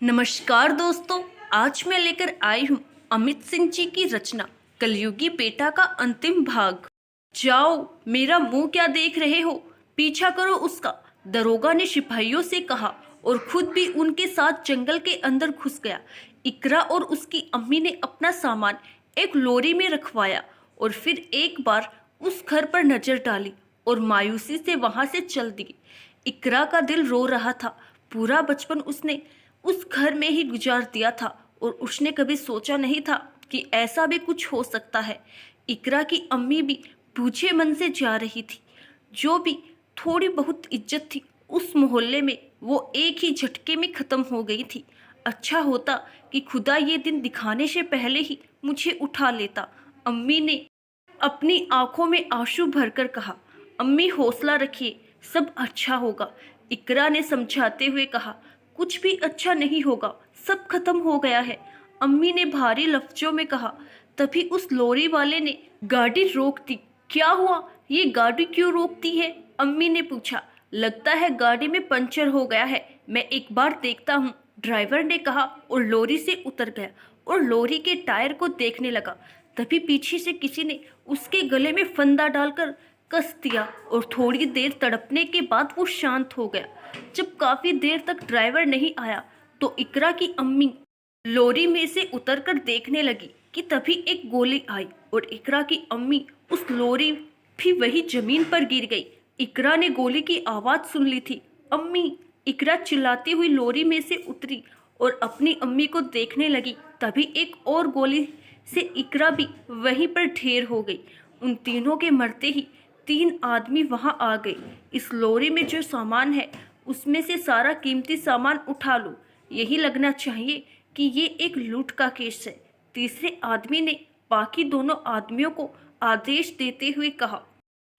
नमस्कार दोस्तों, आज मैं लेकर आई हूँ अमित सिंह जी की रचना कलयुगी बेटा का अंतिम भाग। जाओ, मेरा मुंह क्या देख रहे हो, पीछा करो उसका, दरोगा ने सिपाहियों से कहा और खुद भी उनके साथ जंगल के अंदर घुस गया। इकरा और उसकी अम्मी ने अपना सामान एक लोरी में रखवाया और फिर एक बार उस घर पर नजर डाली और मायूसी से वहां से चल दी। इकरा का दिल रो रहा था। पूरा बचपन उसने उस घर में ही गुजार दिया था और उसने कभी सोचा नहीं था कि ऐसा भी कुछ हो सकता है। इकरा की अम्मी भी बूझे मन से जा रही थी। जो भी थोड़ी बहुत इज्जत थी उस मोहल्ले में, वो एक ही झटके में खत्म हो गई थी। अच्छा होता कि खुदा ये दिन दिखाने से पहले ही मुझे उठा लेता, अम्मी ने अपनी आंखों में आंसू भरकर कहा। अम्मी हौसला रखिए, सब अच्छा होगा, इकरा ने समझाते हुए कहा। कुछ भी अच्छा नहीं होगा, सब खत्म हो गया है, अम्मी ने भारी लफ्जों में कहा। तभी उस लॉरी वाले ने गाड़ी रोक दी। क्या हुआ, ये गाड़ी क्यों रोकती है, अम्मी ने पूछा। लगता है गाड़ी में पंचर हो गया है, मैं एक बार देखता हूँ, ड्राइवर ने कहा और लॉरी से उतर गया और लॉरी के टायर को देखने लगा। तभी पीछे से किसी ने उसके गले में फंदा डालकर कस दिया और थोड़ी देर तड़पने के बाद वो शांत हो गया। जब काफी देर तक ड्राइवर नहीं आया तो इकरा की अम्मी लॉरी में से उतरकर देखने लगी कि तभी एक गोली आई और इकरा की अम्मी उस लॉरी भी वही जमीन पर गिर गई। इकरा ने गोली की आवाज सुन ली थी। अम्मी, इकरा चिल्लाती हुई लॉरी में से उतरी और अपनी अम्मी को देखने लगी। तभी एक और गोली से इकरा भी वहीं पर ढेर हो गई। उन तीनों के मरते ही तीन आदमी वहां आ गए। इस लॉरी में जो सामान है उसमें से सारा कीमती सामान उठा लो, यही लगना चाहिए कि ये एक लूट का केस है। तीसरे आदमी ने बाकी दोनों आदमियों को आदेश देते हुए कहा।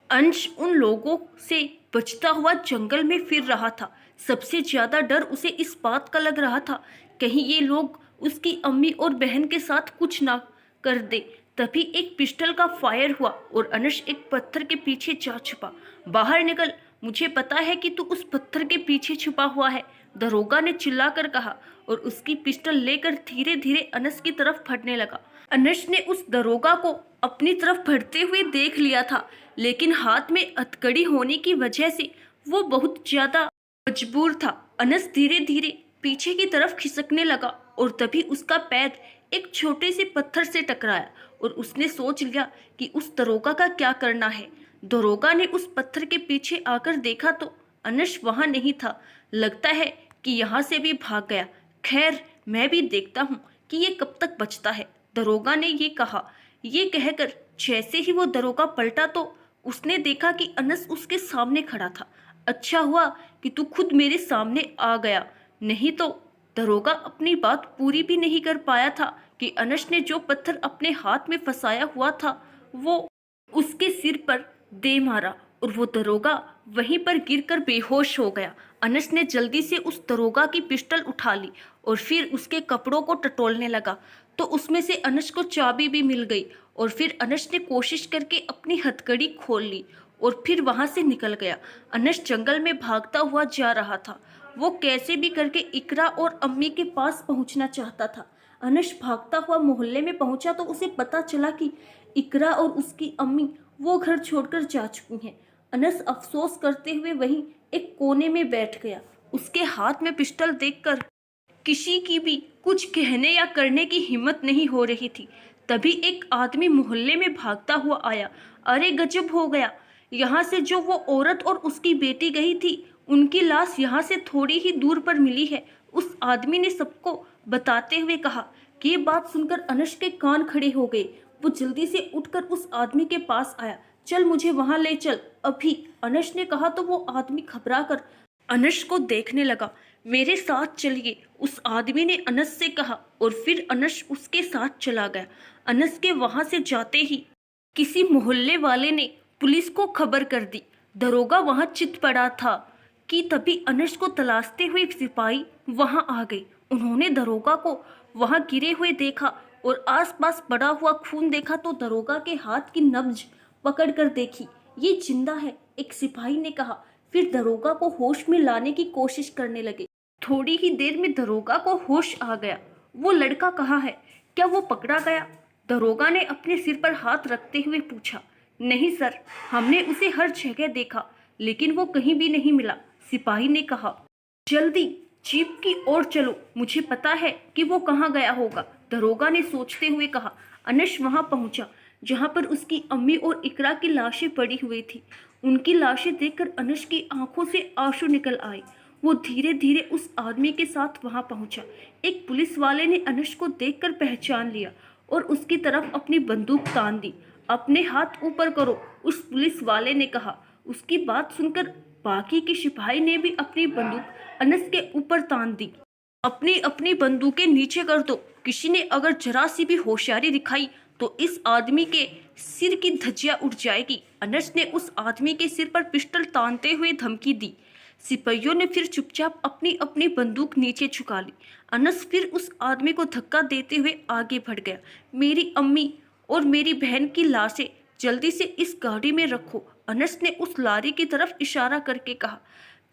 अंश उन लोगों से बचता हुआ जंगल में फिर रहा था। सबसे ज्यादा डर उसे इस बात का लग रहा था कहीं ये लोग उसकी अम्मी और बहन के साथ कुछ ना कर दे। तभी एक पिस्टल का फायर हुआ और अनश एक पत्थर के पीछे जा छुपा। बाहर निकल, मुझे पता है कि तू उस पत्थर के पीछे छुपा हुआ है, दरोगा ने चिल्लाकर कहा और उसकी पिस्टल लेकर धीरे धीरे अनस की तरफ बढ़ने लगा। अनस ने उस दरोगा को अपनी तरफ बढ़ते हुए देख लिया था, लेकिन हाथ में हथकड़ी होने की वजह से वो बहुत ज्यादा मजबूर था। अनस धीरे धीरे पीछे की तरफ खिसकने लगा और तभी उसका पैर एक छोटे से पत्थर से टकराया और उसने सोच लिया कि उस दरोगा का क्या करना है। दरोगा ने उस पत्थर के पीछे आकर देखा तो अनस वहां नहीं था। लगता है कि यहाँ से भी भाग गया। खैर, मैं भी देखता हूँ कि ये कब तक बचता है, दरोगा ने ये कहा। ये कहकर जैसे ही वो दरोगा पलटा तो उसने देखा कि अनस उसके सामने खड़ा था। अच्छा हुआ कि तू खुद मेरे सामने आ गया, नहीं तो दरोगा अपनी बात पूरी भी नहीं कर पाया था कि अनस ने जो पत्थर अपने हाथ में फंसाया हुआ था वो उसके सिर पर दे मारा और वो दरोगा वहीं पर गिरकर बेहोश हो गया। अनस ने जल्दी से उस दरोगा की पिस्टल उठा ली और फिर उसके कपड़ों को टटोलने लगा तो उसमें से अनस को चाबी भी मिल गई और फिर अनस ने कोशिश करके अपनी हथकड़ी खोल ली और फिर वहां से निकल गया। अनस जंगल में भागता हुआ जा रहा था। वो कैसे भी करके इकरा और अम्मी के पास पहुंचना चाहता था। अनस भागता हुआ मोहल्ले में पहुंचा तो उसे पता चला कि इकरा और उसकी अम्मी वो घर छोड़कर जा चुकी हैं। अनस अफसोस करते हुए वहीं एक कोने में बैठ गया। उसके हाथ में पिस्टल देखकर किसी की भी कुछ कहने या करने की हिम्मत नहीं हो रही थी। तभी एक आदमी मोहल्ले में भागता हुआ आया। अरे गजब हो गया, यहाँ से जो वो औरत और उसकी बेटी गई थी उनकी लाश यहाँ से थोड़ी ही दूर पर मिली है, उस आदमी ने सबको बताते हुए कहा। कि ये बात सुनकर अनस के कान खड़े हो गए। वो जल्दी से उठकर उस आदमी के पास आया। चल, मुझे वहां ले चल अभी, अनस ने कहा तो वो आदमी घबरा कर अनस को देखने लगा। मेरे साथ चलिए, उस आदमी ने अनस से कहा और फिर अनस उसके साथ चला गया। अनस के वहां से जाते ही किसी मोहल्ले वाले ने पुलिस को खबर कर दी। दरोगा वहां चित पड़ा था कि तभी अनस को तलाशते हुए सिपाही वहां आ गए। उन्होंने दरोगा को वहां गिरे हुए देखा और आसपास पड़ा हुआ खून देखा तो दरोगा के हाथ की नब्ज पकड़कर देखी। ये जिंदा है, एक सिपाही ने कहा। फिर दरोगा को होश में लाने की कोशिश करने लगे। थोड़ी ही देर में दरोगा को होश आ गया। वो लड़का कहाँ है? क्या वो पकड़ा गया? दरोगा ने अपने सिर पर हाथ रखते हुए पूछा। नहीं सर, हमने उसे हर जगह देखा, लेकिन वो कहीं भी नहीं मिला, सिपाही ने कहा। जल्दी जीप की ओर चलो, मुझे पता है कि वो कहाँ गया होगा, दरोगा ने सोचते हुए कहा। अनस वहां पहुंचा जहां पर उसकी अम्मी और इकरा की लाशें पड़ी हुई थी। उनकी लाशें देखकर अनस की आंखों से आंसू निकल आए। वो धीरे धीरे उस आदमी के साथ वहां पहुंचा। एक पुलिस वाले ने अनस को देखकर पहचान लिया और उसकी तरफ अपनी बंदूक तान दी। अपने हाथ ऊपर करो, उस पुलिस वाले ने कहा। उसकी बात सुनकर बाकी के सिपाही ने भी अपनी बंदूक अनस के ऊपर तान दी। अपनी अपनी बंदूकें नीचे कर दो, किसी ने अगर जरा सी भी होशियारी दिखाई तो इस आदमी के सिर की धज्जियां उड़ जाएगी। अनस ने उस आदमी के सिर पर पिस्टल तानते हुए धमकी दी। सिपाहियों ने फिर चुपचाप अपनी अपनी बंदूक नीचे झुका ली। अनस फिर उस आदमी को धक्का देते हुए आगे बढ़ गया। मेरी अम्मी और मेरी बहन की लाशें जल्दी से इस गाड़ी में रखो, अनस ने उस लारी की तरफ इशारा करके कहा।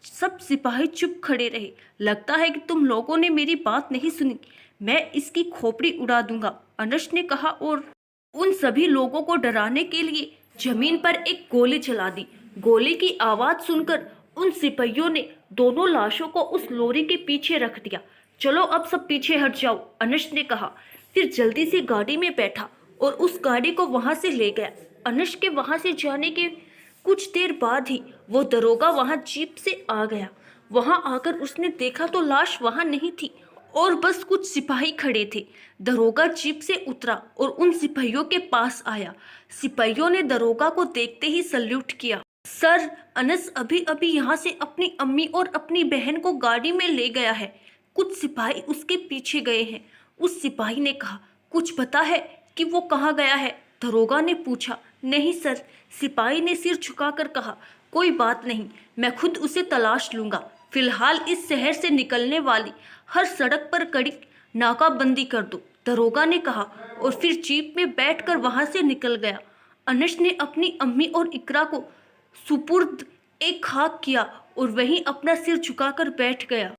सब सिपाही चुप खड़े रहे। लगता है कि तुम लोगों ने मेरी बात नहीं सुनी, मैं इसकी खोपड़ी उड़ा दूंगा, अनस ने कहा और उन सभी लोगों को डराने के लिए जमीन पर एक गोली चला दी। गोली की आवाज सुनकर उन सिपाहियों ने दोनों लाशों को उस लोरी के पीछे रख दिया। चलो अब सब पीछे हट जाओ, अनस ने कहा। फिर जल्दी से गाड़ी में बैठा और उस गाड़ी को वहां से ले गया। अनस के वहां से जाने के कुछ देर बाद ही वो दरोगा वहां जीप से आ गया। वहां आकर उसने देखा तो लाश वहां नहीं थी और बस कुछ सिपाही खड़े थे। दरोगा जीप से उतरा और उन सिपाहियों के पास आया। सिपाहियों ने दरोगा को देखते ही सल्यूट किया। सर, अनस अभी अभी यहाँ से अपनी अम्मी और अपनी बहन को गाड़ी में ले गया है, कुछ सिपाही उसके पीछे गए हैं, उस सिपाही ने कहा। कुछ पता है कि वो कहाँ गया है? दरोगा ने पूछा। नहीं सर, सिपाही ने सिर झुकाकर कहा। कोई बात नहीं, मैं खुद उसे तलाश लूंगा। फिलहाल इस शहर से निकलने वाली हर सड़क पर कड़ी नाकाबंदी कर दो, दरोगा ने कहा और फिर जीप में बैठकर वहां से निकल गया। अनस ने अपनी अम्मी और इकरा को सुपुर्द एक खाक किया और वहीं अपना सिर झुकाकर बैठ गया।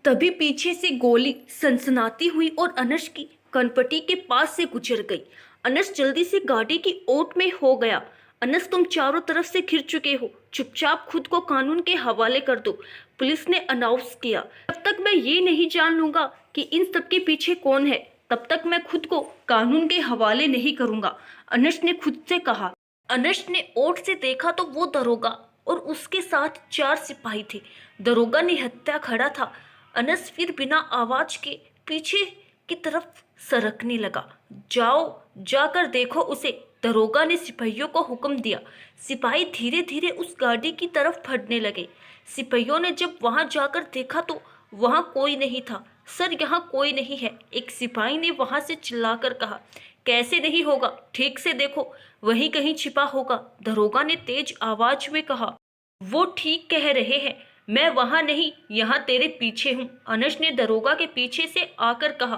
तभी पीछे से गोली सनसनाती हुई और अनस की कनपटी के पास से गुजर गई। अनस जल्दी से गाड़ी की ओट में हो गया। अनस, तुम चारों तरफ से घिर चुके हो, चुपचाप खुद को कानून के हवाले कर दो, पुलिस ने अनाउंस किया। जब तक मैं ये नहीं जान लूंगा कि इन सब के पीछे कौन है, तब तक मैं खुद को कानून के हवाले नहीं करूंगा, अनस ने खुद से कहा। अनस ने ओट से देखा तो वो दरोगा और उसके साथ 4 सिपाही थे। दरोगा ने हत्या खड़ा था। अनस फिर बिना आवाज के पीछे की तरफ सरकने लगा। जाओ, जाकर देखो उसे, दरोगा ने सिपाहियों को हुक्म दिया। सिपाही धीरे धीरे उस गाड़ी की तरफ बढ़ने लगे। सिपाहियों ने जब वहां जाकर देखा तो वहां कोई नहीं था। सर, यहाँ कोई नहीं है, एक सिपाही ने वहां से चिल्लाकर कहा। कैसे नहीं होगा, ठीक से देखो, वहीं कहीं छिपा होगा, दरोगा ने तेज आवाज में कहा। वो ठीक कह रहे हैं, मैं वहां नहीं, यहाँ तेरे पीछे हूँ, अनस ने दरोगा के पीछे से आकर कहा।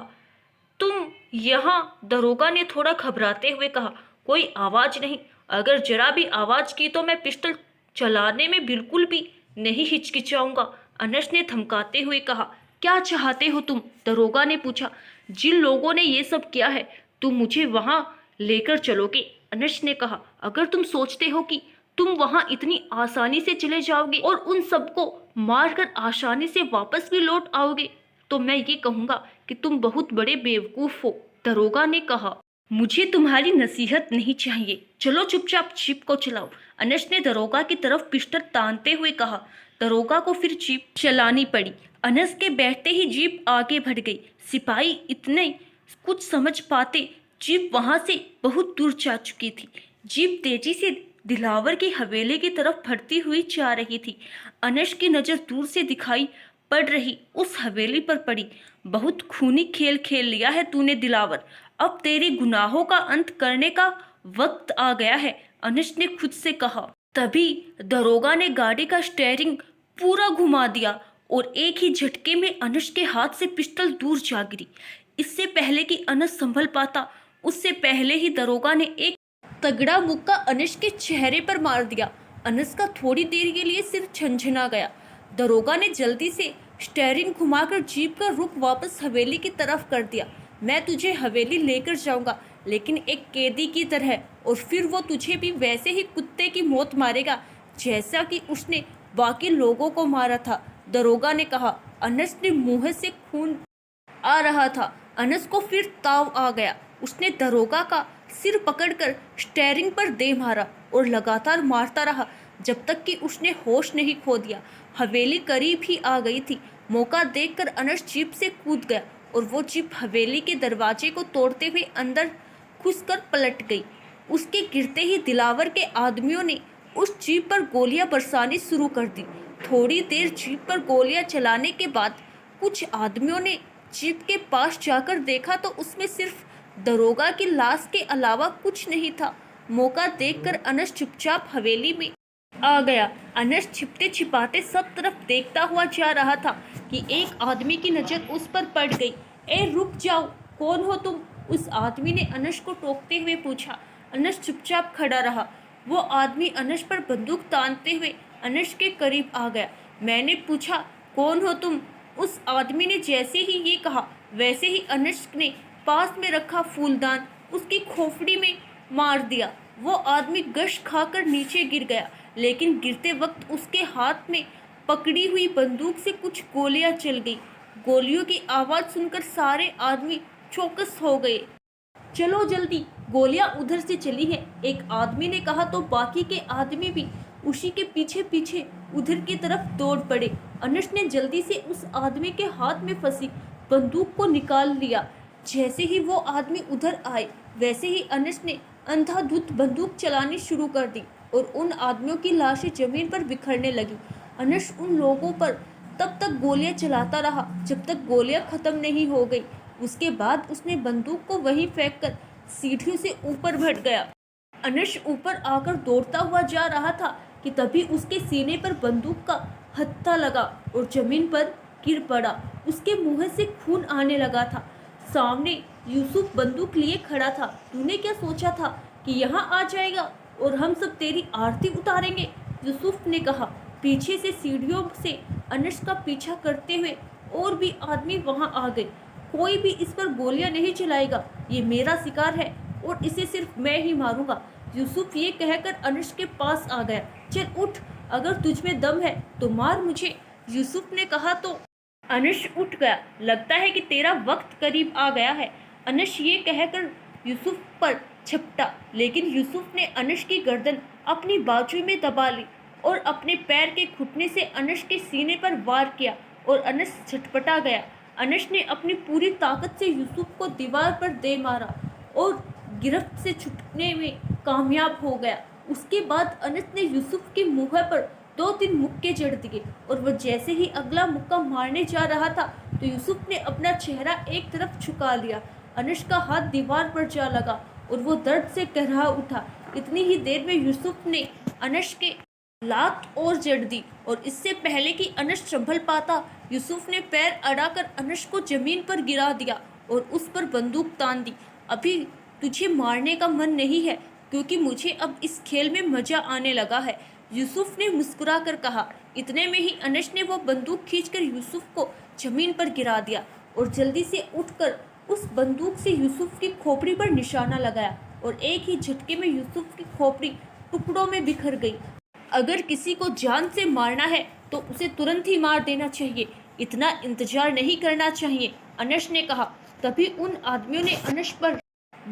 तुम यहाँ? दरोगा ने थोड़ा घबराते हुए कहा। कोई आवाज नहीं, अगर जरा भी आवाज की तो मैं पिस्टल चलाने में बिल्कुल भी नहीं हिचकिचाऊंगा, अनस ने धमकाते हुए कहा। क्या चाहते हो तुम? दरोगा ने पूछा। जिन लोगों ने ये सब किया है, तुम मुझे वहां लेकर चलोगे, अनस ने कहा। अगर तुम सोचते हो कि तुम वहां इतनी आसानी से चले जाओगे और उन सबको मारकर आसानी से वापस भी लौट आओगे, तो मैं ये कहूंगा कि तुम बहुत बड़े बेवकूफ हो, दरोगा ने कहा। मुझे तुम्हारी नसीहत नहीं चाहिए, चलो चुपचाप जीप को चलाओ, अनस ने दरोगा की तरफ पिस्टल तानते हुए कहा। दरोगा को फिर जीप चलानी पड़ी। अनस के बैठते ही जीप आगे बढ़ गई। सिपाही इतने कुछ समझ पाते, जीप वहां से बहुत दूर जा चुकी थी। जीप तेजी से दिलावर की हवेली की तरफ बढ़ती हुई जा रही थी। अनस की नजर दूर से दिखाई पड़ रही उस हवेली पर पड़ी। बहुत खूनी खेल खेल लिया है तूने दिलावर, अब तेरे गुनाहों का अंत करने का वक्त आ गया है, अनस ने खुद से कहा। तभी दरोगा ने गाड़ी का स्टीयरिंग पूरा घुमा दिया और एक ही झटके में अनस के हाथ से पिस्टल दूर जा गिरी। इससे पहले कि अनस संभल पाता, उससे पहले ही दरोगा ने एक तगड़ा मुक्का अनस के चेहरे पर मार दिया। अनस का थोड़ी देर के लिए सिर झनझना गया। दरोगा ने जल्दी से स्टेयरिंग घुमाकर जीप का रुख वापस हवेली की तरफ कर दिया। मैं तुझे हवेली लेकर जाऊंगा, लेकिन एक कैदी की तरह, और फिर वो तुझे भी वैसे ही कुत्ते की मौत मारेगा जैसा कि उसने बाकी लोगों को मारा था, दरोगा ने कहा। अनस ने मुंह से खून आ रहा था। अनस को फिर ताव आ गया। उसने दरोगा का सिर पकड़कर स्टेयरिंग पर दे मारा और लगातार मारता रहा जब तक कि उसने होश नहीं खो दिया। हवेली करीब ही आ गई थी। मौका देखकर अनस जीप से कूद गया और वो जीप हवेली के दरवाजे को तोड़ते हुए अंदर घुसकर पलट गई। उसके गिरते ही दिलावर के आदमियों ने उस जीप पर गोलियां बरसानी शुरू कर दी। थोड़ी देर जीप पर गोलियां चलाने के बाद कुछ आदमियों ने जीप के पास जाकर देखा तो उसमें सिर्फ दरोगा की लाश के अलावा कुछ नहीं था। मौका देखकर अनस चुपचाप हवेली में आ गया। अनस छिपते छिपाते सब तरफ देखता हुआ जा रहा था कि एक आदमी की नज़र उस पर पड़ गई। ए रुक जाओ, कौन हो तुम? उस आदमी ने अनस को टोकते हुए पूछा। अनस चुपचाप खड़ा रहा। वो आदमी अनस पर बंदूक तानते हुए अनस के करीब आ गया। मैंने पूछा, कौन हो तुम? उस आदमी ने जैसे ही ये कहा वैसे ही अनस ने पास में रखा फूलदान उसकी खोपड़ी में मार दिया। वो आदमी गश खाकर नीचे गिर गया, लेकिन गिरते वक्त उसके हाथ में पकड़ी हुई बंदूक से कुछ गोलियां चल गई। गोलियों की आवाज़ सुनकर सारे आदमी चौकस हो गए। चलो जल्दी, गोलियां उधर से चली हैं, एक आदमी ने कहा तो बाकी के आदमी भी उसी के पीछे पीछे उधर की तरफ दौड़ पड़े। अनस ने जल्दी से उस आदमी के हाथ में फंसी बंदूक को निकाल लिया। जैसे ही वो आदमी उधर आए वैसे ही अनस ने अंधाधुंध बंदूक चलानी शुरू कर दी और उन आदमियों की लाशें जमीन पर बिखरने लगी। अनस उन लोगों पर तब तक गोलियां चलाता रहा जब तक गोलियां खत्म नहीं हो गई। उसके बाद उसने बंदूक को वहीं फेंककर सीढ़ियों से ऊपर भट गया। अनस ऊपर आकर दौड़ता हुआ जा रहा था कि तभी उसके सीने पर बंदूक का हत्था लगा और जमीन पर गिर पड़ा। उसके मुंह से खून आने लगा था। सामने यूसुफ बंदूक लिए खड़ा था। तूने क्या सोचा था कि यहाँ आ जाएगा और हम सब तेरी आरती उतारेंगे? यूसुफ ने कहा। पीछे से सीढ़ियों से अनस का पीछा करते हुए और भी आदमी वहां आ गए। कोई भी इस पर गोलियां नहीं चलाएगा, ये मेरा शिकार है और इसे सिर्फ मैं ही मारूंगा। यूसुफ ये कहकर अनस के पास आ गया। चल उठ, अगर तुझ में दम है तो मार मुझे, यूसुफ ने कहा तो अनस उठ गया। लगता है कि तेरा वक्त करीब आ गया है, अनस ये कहकर यूसुफ पर झपटा, लेकिन यूसुफ ने अनस की गर्दन अपनी बाजू में दबा ली और अपने पैर के घुटने से अनस के सीने पर वार किया और अनस झटपटा गया। अनस ने अपनी पूरी ताकत से यूसुफ को दीवार पर दे मारा और गिरफ्त से छूटने में कामयाब हो गया। उसके बाद अनस ने यूसुफ के मुंह पर 2-3 मुक्के जड़ दिए और वह जैसे ही अगला मुक्का मारने जा रहा था तो यूसुफ ने अपना चेहरा एक तरफ झुका लिया। अनस का हाथ दीवार पर जा लगा और वो दर्द से कहरा उठा। इतनी ही देर में यूसुफ ने अनस के लात और जड़ दी और इससे पहले कि अनस संभल पाता यूसुफ ने पैर अड़ाकर अनस को जमीन पर गिरा दिया और उस पर बंदूक तान दी। अभी तुझे मारने का मन नहीं है क्योंकि मुझे अब इस खेल में मजा आने लगा है, यूसुफ ने मुस्कुरा कर कहा। इतने में ही अनस ने वो बंदूक खींचकर यूसुफ को जमीन पर गिरा दिया और जल्दी से उठकर उस बंदूक से यूसुफ की खोपड़ी पर निशाना लगाया और एक ही झटके में यूसुफ की खोपड़ी टुकड़ों में बिखर गई। अगर किसी को जान से मारना है तो उसे तुरंत ही मार देना चाहिए, इतना इंतजार नहीं करना चाहिए, अनस ने कहा। तभी उन आदमियों ने अनस पर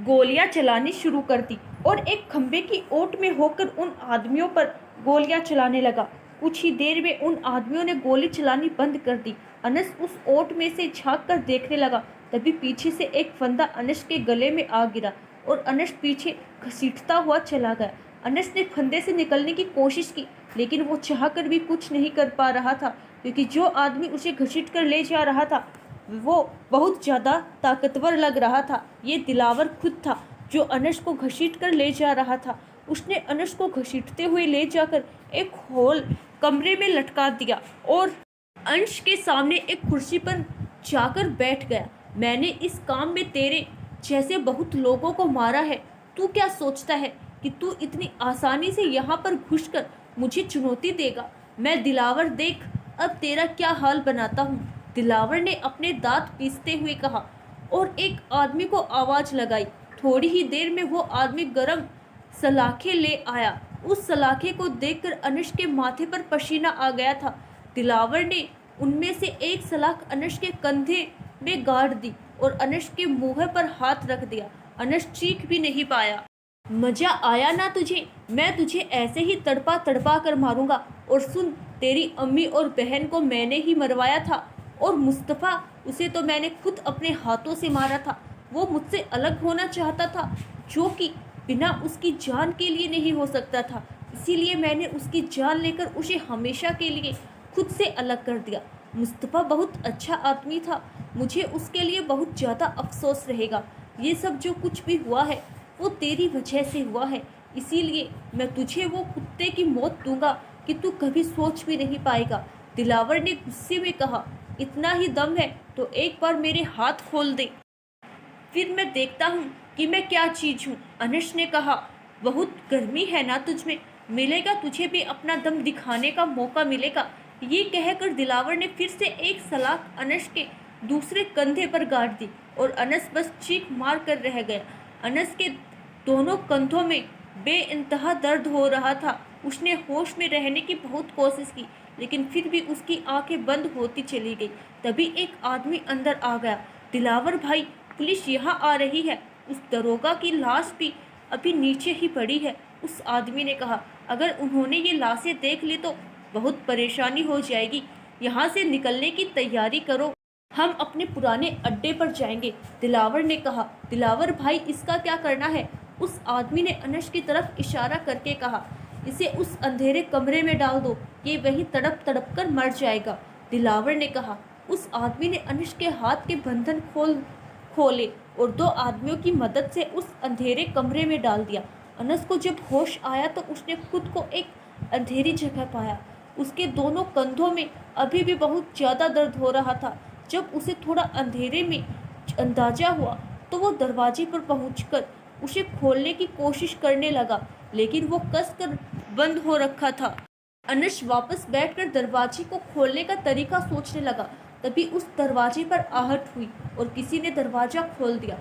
गोलियां चलानी शुरू कर दी और एक खंबे की ओट में होकर उन आदमियों पर गोलियां चलाने लगा। कुछ ही देर में उन आदमियों ने गोली चलानी बंद कर दी। अनस उस ओट में से झांक कर देखने लगा। तभी पीछे से एक फंदा अनस के गले में आ गिरा और अनस पीछे घसीटता हुआ चला गया। अनस ने फंदे से निकलने की कोशिश की, लेकिन वो चाहकर भी कुछ नहीं कर पा रहा था क्योंकि जो आदमी उसे घसीट कर ले जा रहा था वो बहुत ज़्यादा ताकतवर लग रहा था। ये दिलावर खुद था जो अनस को घसीट कर ले जा रहा था। उसने अनस को घसीटते हुए ले जाकर एक हॉल कमरे में लटका दिया और अंश के सामने एक कुर्सी पर जाकर बैठ गया। मैंने इस काम में तेरे जैसे बहुत लोगों को मारा है। तू क्या सोचता है कि तू इतनी आसानी से यहाँ पर घुसकर मुझे चुनौती देगा? मैं दिलावर देख, अब तेरा क्या हाल बनाता हूँ, दिलावर ने अपने दांत पीसते हुए कहा और एक आदमी को आवाज लगाई। थोड़ी ही देर में वो आदमी गरम सलाखें ले आया। उस सलाखे को देखकर अनुष के माथे पर पसीना आ गया था। दिलावर ने उनमें से एक सलाख अनुष के कंधे में गाड़ दी और अनुष के मुंह पर हाथ रख दिया। अनुष चीख भी नहीं पाया। मजा आया ना तुझे? मैं तुझे ऐसे ही तड़पा तड़पा कर मारूंगा। और सुन, तेरी अम्मी और बहन को मैंने ही मरवाया था, और मुस्तफ़ा, उसे तो मैंने खुद अपने हाथों से मारा था। वो मुझसे अलग होना चाहता था, जो कि बिना उसकी जान के लिए नहीं हो सकता था। इसीलिए मैंने उसकी जान लेकर उसे हमेशा के लिए खुद से अलग कर दिया। मुस्तफ़ा बहुत अच्छा आदमी था, मुझे उसके लिए बहुत ज़्यादा अफसोस रहेगा। ये सब जो कुछ भी हुआ है वो तेरी वजह से हुआ है, इसीलिए मैं तुझे वो कुत्ते की मौत दूंगा कि तू कभी सोच भी नहीं पाएगा। दिलावर ने गुस्से में कहा, इतना ही दम है तो एक बार मेरे हाथ खोल दे, फिर मैं देखता हूँ कि मैं क्या चीज़ हूँ। अनुष ने कहा, बहुत गर्मी है ना तुझमें, मिलेगा तुझे भी अपना दम दिखाने का मौका मिलेगा। ये कहकर दिलावर ने फिर से एक सलाख अनुष के दूसरे कंधे पर गाड़ दी और अनस बस चीख मार कर रह गया। अनस के दोनों कंधों में बेइंतहा दर्द हो रहा था। उसने होश में रहने की बहुत कोशिश की, लेकिन फिर भी उसकी आंखें बंद होती चली गई। तभी एक आदमी अंदर आ गया। दिलावर भाई, पुलिस यहाँ आ रही है। उस दरोगा की लाश भी अभी नीचे ही पड़ी है। उस आदमी ने कहा, अगर उन्होंने ये लाशें देख ली तो बहुत परेशानी हो जाएगी। यहाँ से निकलने की तैयारी करो, हम अपने पुराने अड्डे पर जाएंगे। दिलावर ने कहा, दिलावर भाई, इसका क्या करना है? उस आदमी ने अनुष की तरफ इशारा करके कहा, इसे उस अंधेरे कमरे में डाल दो, ये वहीं तड़प तड़प कर मर जाएगा। दिलावर ने कहा। उस आदमी ने अनुष के हाथ के बंधन खोले और दो आदमियों की मदद से उस अंधेरे कमरे में डाल दिया। अनस को जब होश आया तो उसने खुद को एक अंधेरी जगह पाया। उसके दोनों कंधों में अभी भी बहुत ज़्यादा दर्द हो रहा था। जब उसे थोड़ा अंधेरे में अंदाजा हुआ तो वो दरवाजे पर पहुंचकर उसे खोलने की कोशिश करने लगा, लेकिन वो कसकर बंद हो रखा था। अनुष वापस बैठकर दरवाजे को खोलने का तरीका सोचने लगा। तभी उस दरवाजे पर आहट हुई और किसी ने दरवाजा खोल दिया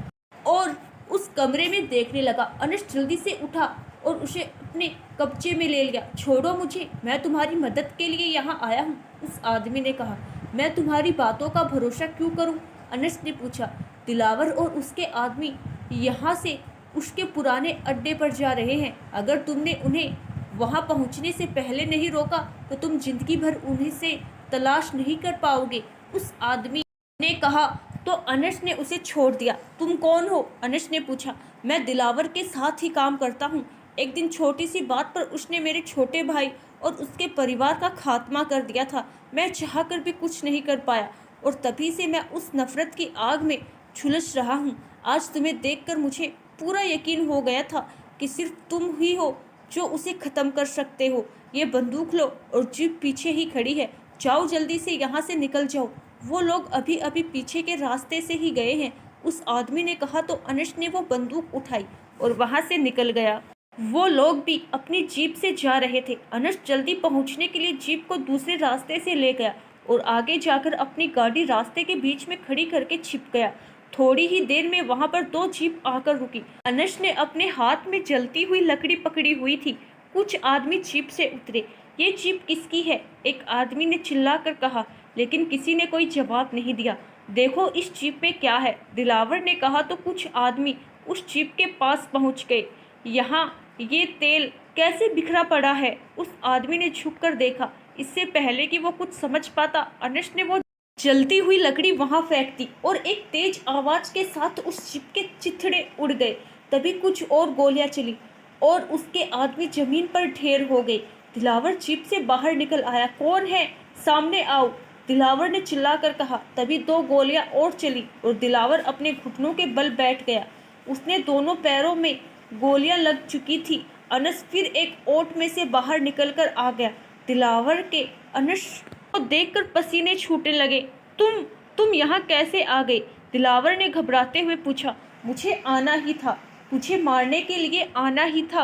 और उस कमरे में देखने लगा। अनुष जल्दी से उठा और उसे अपने कब्जे में ले लिया। छोड़ो मुझे, मैं तुम्हारी मदद के लिए यहाँ आया हूँ, उस आदमी ने कहा। मैं तुम्हारी बातों का भरोसा क्यों करूँ? अनुष ने पूछा। दिलावर और उसके आदमी यहाँ से उसके पुराने अड्डे पर जा रहे हैं। अगर तुमने उन्हें वहाँ पहुँचने से पहले नहीं रोका तो तुम जिंदगी भर उन्हें से तलाश नहीं कर पाओगे, उस आदमी ने कहा। तो अनुष ने उसे छोड़ दिया। तुम कौन हो? अनुष ने पूछा। मैं दिलावर के साथ ही काम करता हूँ। एक दिन छोटी सी बात पर उसने मेरे छोटे भाई और उसके परिवार का खात्मा कर दिया था। मैं चाहकर भी कुछ नहीं कर पाया और तभी से मैं उस नफरत की आग में झुलस रहा हूँ। आज तुम्हें देखकर मुझे पूरा यकीन हो गया था कि सिर्फ तुम ही हो जो उसे ख़त्म कर सकते हो। ये बंदूक लो और जीप पीछे ही खड़ी है, जाओ जल्दी से यहाँ से निकल जाओ। वो लोग अभी अभी पीछे के रास्ते से ही गए हैं, उस आदमी ने कहा। तो अनुष ने वो बंदूक उठाई और वहाँ से निकल गया। वो लोग भी अपनी जीप से जा रहे थे। अनुष जल्दी पहुँचने के लिए जीप को दूसरे रास्ते से ले गया और आगे जाकर अपनी गाड़ी रास्ते के बीच में खड़ी करके छिप गया। थोड़ी ही देर में वहां पर दो जीप आकर रुकी। अनुष ने अपने हाथ में जलती हुई लकड़ी पकड़ी हुई थी। कुछ आदमी जीप से उतरे। ये जीप किसकी है? एक आदमी ने चिल्लाकर कहा, लेकिन किसी ने कोई जवाब नहीं दिया। देखो इस जीप में क्या है, दिलावर ने कहा। तो कुछ आदमी उस जीप के पास पहुंच गए। यहाँ ये तेल कैसे बिखरा पड़ा है? उस आदमी ने झुककर देखा। इससे पहले कि वो कुछ समझ पाता, अनुष ने वो जलती हुई लकड़ी वहां फेंक दी और एक तेज आवाज के साथ उस जीप के चिथड़े उड़ गए। तभी कुछ और गोलियां चली और उसके आदमी जमीन पर ढेर हो गए। दिलावर जीप से बाहर निकल आया। कौन है? सामने आओ, दिलावर ने चिल्लाकर कहा। तभी दो गोलियां और चली और दिलावर अपने घुटनों के बल बैठ गया। उसने दोनों पैरों में गोलियां लग चुकी थी। अनस फिर एक ओट में से बाहर निकलकर आ गया। दिलावर के अनुष को देखकर पसीने छूटने लगे। तुम यहाँ कैसे आ गए? दिलावर ने घबराते हुए पूछा। मुझे आना ही था, तुझे मारने के लिए आना ही था,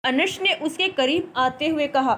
अनुष ने उसके करीब आते हुए कहा।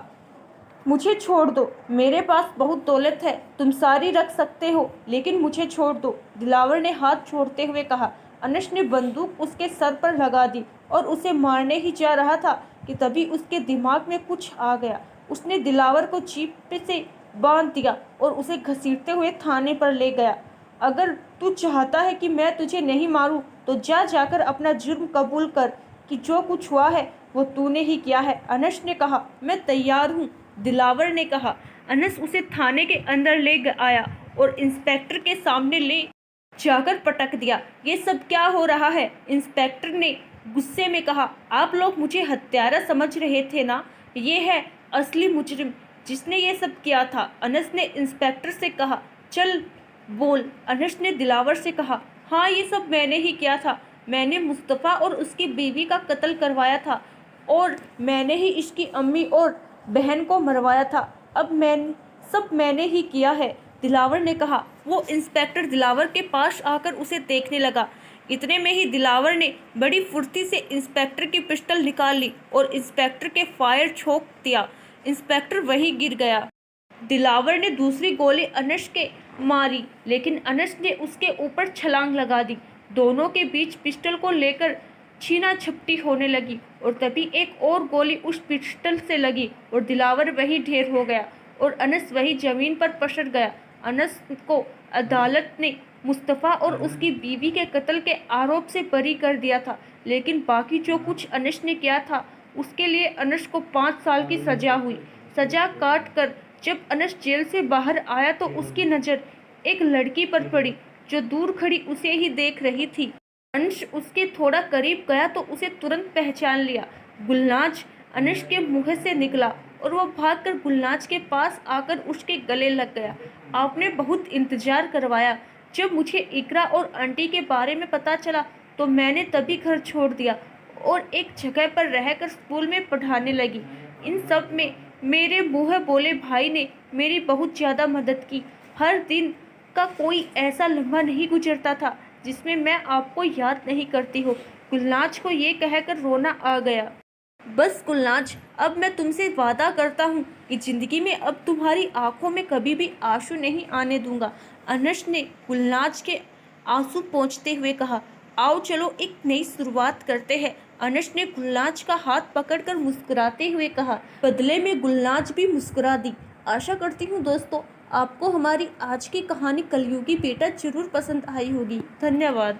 मुझे छोड़ दो, मेरे पास बहुत दौलत है, तुम सारी रख सकते हो, लेकिन मुझे छोड़ दो, दिलावर ने हाथ छोड़ते हुए कहा। अनस ने बंदूक उसके सर पर लगा दी और उसे मारने ही जा रहा था कि तभी उसके दिमाग में कुछ आ गया। उसने दिलावर को जीप से बांध दिया और उसे घसीटते हुए थाने पर ले गया। अगर तू चाहता है कि मैं तुझे नहीं मारूं, तो जाकर अपना जुर्म कबूल कर कि जो कुछ हुआ है वो तूने ही किया है। अनस ने कहा, मैं तैयार हूँ, दिलावर ने कहा। अनस उसे थाने के अंदर ले आया और इंस्पेक्टर के सामने ले जाकर पटक दिया। ये सब क्या हो रहा है? इंस्पेक्टर ने गुस्से में कहा, आप लोग मुझे हत्यारा समझ रहे थे ना? ये है असली मुजरिम जिसने ये सब किया था। अनस ने इंस्पेक्टर से कहा, चल बोल। अनस ने दिलावर से कहा, हाँ ये सब मैंने ही किया था। मैंने मुस्तफ़ा और उसकी बीवी का कत्ल करवाया था और मैंने ही इसकी अम्मी और बहन को मरवाया था। अब मैंने ही किया है, दिलावर ने कहा। वो इंस्पेक्टर दिलावर के पास आकर उसे देखने लगा। इतने में ही दिलावर ने बड़ी फुर्ती से इंस्पेक्टर की पिस्टल निकाल ली और इंस्पेक्टर के फायर छोड़ दिया। इंस्पेक्टर वहीं गिर गया। दिलावर ने दूसरी गोली अनस के मारी, लेकिन अनस ने उसके ऊपर छलांग लगा दी। दोनों के बीच पिस्टल को लेकर छीना झपटी होने लगी और तभी एक और गोली उस पिस्टल से लगी और दिलावर वहीं ढेर हो गया और अनस वहीं जमीन पर पसर गया। अनस को अदालत ने मुस्तफ़ा और उसकी बीवी के कत्ल के आरोप से बरी कर दिया था, लेकिन बाकी जो कुछ अनस ने किया था उसके लिए अनस को 5 साल की सजा हुई। सजा काट कर जब अनस जेल से बाहर आया तो उसकी नज़र एक लड़की पर पड़ी जो दूर खड़ी उसे ही देख रही थी। अनस उसके थोड़ा करीब गया तो उसे तुरंत पहचान लिया। गुलनाज अनस के मुंह से निकला और वह भागकर गुलनाज के पास आकर उसके गले लग गया। आपने बहुत इंतजार करवाया। जब मुझे इकरा और आंटी के बारे में पता चला तो मैंने तभी घर छोड़ दिया और एक जगह पर रहकर स्कूल में पढ़ाने लगी। इन सब में मेरे मुँह बोले भाई ने मेरी बहुत ज़्यादा मदद की। हर दिन का कोई ऐसा लम्हा नहीं गुजरता था जिसमें मैं आपको याद नहीं करती हो। गुलनाज को ये कहकर रोना आ गया। बस गुलनाज, अब मैं तुमसे वादा करता हूँ कि ज़िंदगी में अब तुम्हारी आंखों में कभी भी आंसू नहीं आने दूंगा। अनस ने गुलनाज के आंसू पोंछते हुए कहा, आओ चलो एक नई शुरुआत करते हैं। अनस ने गुलनाज का हाथ पकड़कर मुस्कुराते हुए कहा। बदले में गुलनाज भी मुस्कुरा दी। आशा करती हूँ दोस्तों आपको हमारी आज की कहानी कलयुगी बेटा जरूर पसंद आई होगी। धन्यवाद।